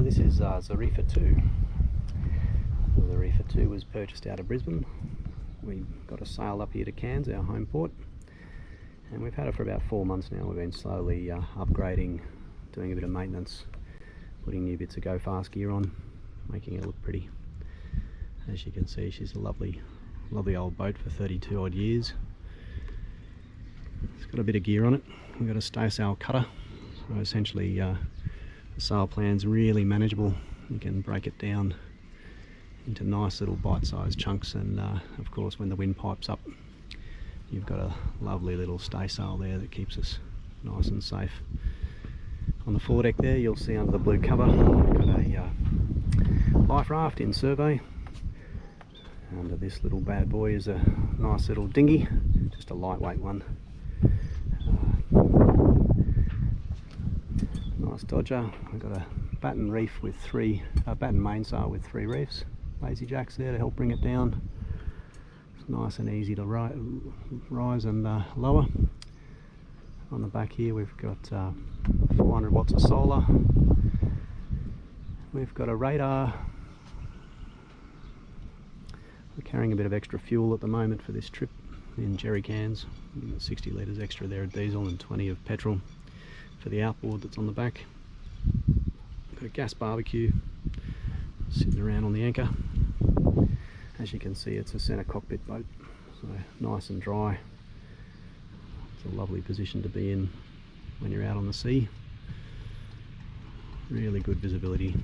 this is Xarifa 2. The Xarifa 2 was purchased out of Brisbane. We got a sale up here to Cairns, our home port, and we've had it for about 4 months now. We've been slowly upgrading, doing a bit of maintenance, putting new bits of go fast gear on, making it look pretty. As you can see, she's a lovely old boat for 32 odd years. It's got a bit of gear on it. We've got a staysail cutter, so essentially the sail plan's really manageable. You can break it down into nice little bite-sized chunks, and of course when the wind pipes up, you've got a lovely little staysail there that keeps us nice and safe. On the foredeck there, you'll see under the blue cover, we've got a life raft in survey. Under this little bad boy is a nice little dinghy, just a lightweight one. Nice dodger. We've got a batten reef with batten mainsail with 3 reefs, lazy jacks there to help bring it down. It's nice and easy to rise and lower. On the back here we've got 400 watts of solar. We've got a radar. We're carrying a bit of extra fuel at the moment for this trip in jerry cans. We've got 60 litres extra there of diesel and 20 of petrol for the outboard that's on the back. Got a gas barbecue sitting around on the anchor. As you can see, it's a centre cockpit boat, so nice and dry. It's a lovely position to be in when you're out on the sea. Really good visibility,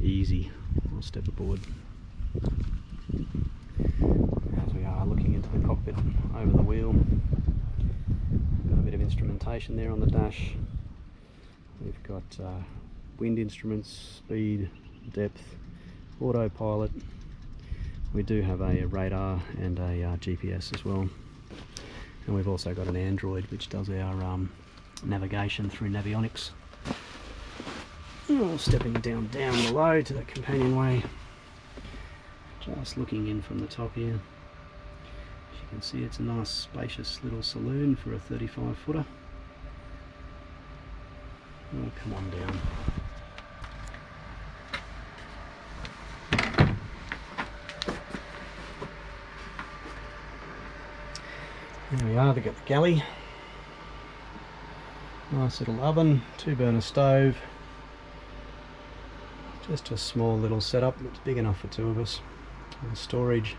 easy. I'll step aboard. As we are looking into the cockpit over the wheel, got a bit of instrumentation there on the dash. We've got wind instruments, speed, depth, autopilot. We do have a radar and a GPS as well, and we've also got an Android which does our navigation through Navionics. Stepping down below to the companionway. Just looking in from the top here. As you can see, it's a nice spacious little saloon for a 35 footer. Oh, come on down. There we are, they've got the galley. Nice little oven, 2-burner stove. Just a small little setup that's big enough for 2 of us. And storage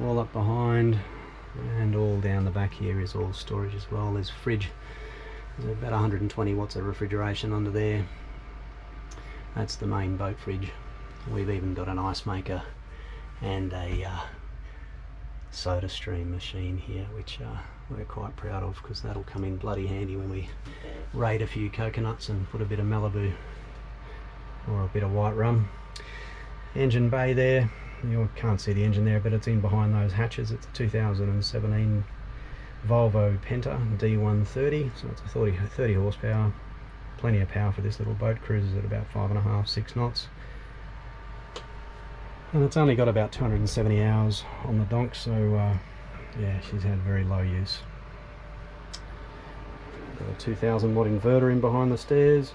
all up behind, and all down the back here is all storage as well. There's fridge. There's about 120 watts of refrigeration under there. That's the main boat fridge. We've even got an ice maker and a soda stream machine here, which we're quite proud of, because that'll come in bloody handy when we raid a few coconuts and put a bit of Malibu or a bit of white rum. Engine bay there. You can't see the engine there, but it's in behind those hatches. It's a 2017 Volvo Penta D130, so it's a 30 horsepower. Plenty of power for this little boat. Cruises at about 5.5–6 knots. And it's only got about 270 hours on the donk, so yeah, she's had very low use. Got a 2000 watt inverter in behind the stairs,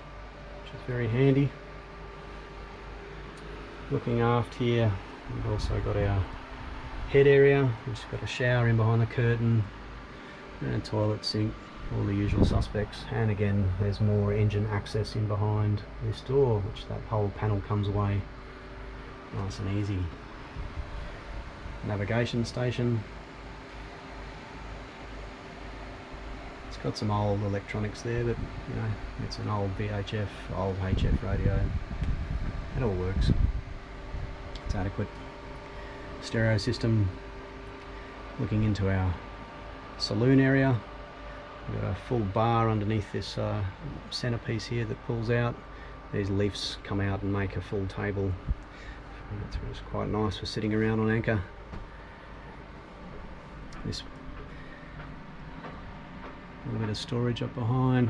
which is very handy. Looking aft here, we've also got our head area, which has got a shower in behind the curtain, and a toilet, sink, all the usual suspects. And again, there's more engine access in behind this door, which that whole panel comes away nice and easy. Navigation station. It's got some old electronics there, but you know, it's an old VHF, old HF radio. It all works. It's adequate. Stereo system. Looking into our saloon area, we've got a full bar underneath this centerpiece here that pulls out. These leaves come out and make a full table. It's quite nice for sitting around on anchor. This little bit of storage up behind.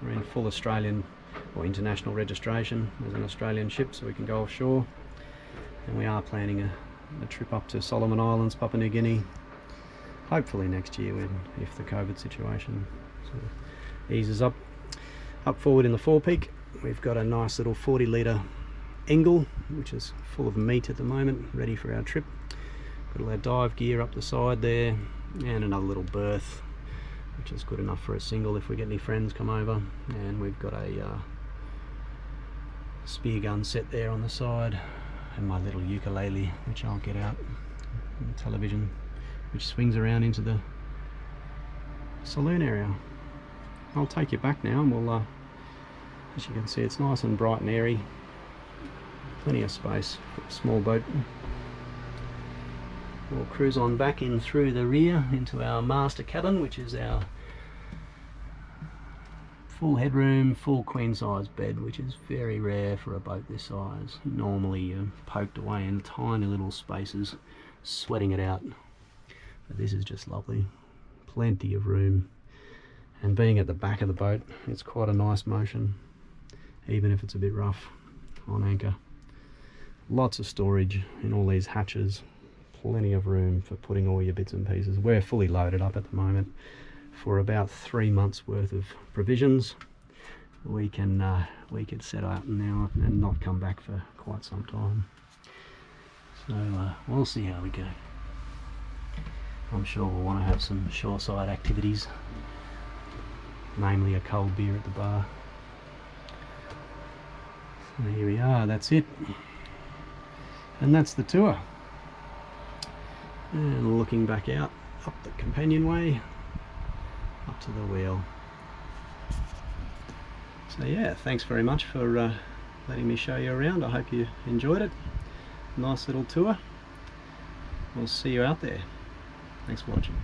We're in full Australian or international registration as an Australian ship, so we can go offshore. And we are planning a trip up to Solomon Islands, Papua New Guinea, hopefully next year, if the COVID situation sort of eases up. Up forward in the forepeak, we've got a nice little 40-litre Engel, which is full of meat at the moment, ready for our trip. Got all our dive gear up the side there, and another little berth, which is good enough for a single if we get any friends come over. And we've got a spear gun set there on the side, and my little ukulele, which I'll get out, and the television, which swings around into the saloon area. I'll take you back now, and we'll, as you can see, it's nice and bright and airy. Plenty of space for a small boat. We'll cruise on back in through the rear into our master cabin, which is our full headroom, full queen size bed, which is very rare for a boat this size. Normally you're poked away in tiny little spaces, sweating it out. But this is just lovely. Plenty of room. And being at the back of the boat, it's quite a nice motion, even if it's a bit rough on anchor. Lots of storage in all these hatches. Plenty of room for putting all your bits and pieces. We're fully loaded up at the moment for about 3 months worth of provisions. We could set out now and not come back for quite some time. So we'll see how we go. I'm sure we'll want to have some shoreside activities, namely a cold beer at the bar. So here we are, that's it. And that's the tour. And looking back out, up the companionway, up to the wheel. So yeah, thanks very much for letting me show you around. I hope you enjoyed it. Nice little tour. We'll see you out there. Thanks for watching.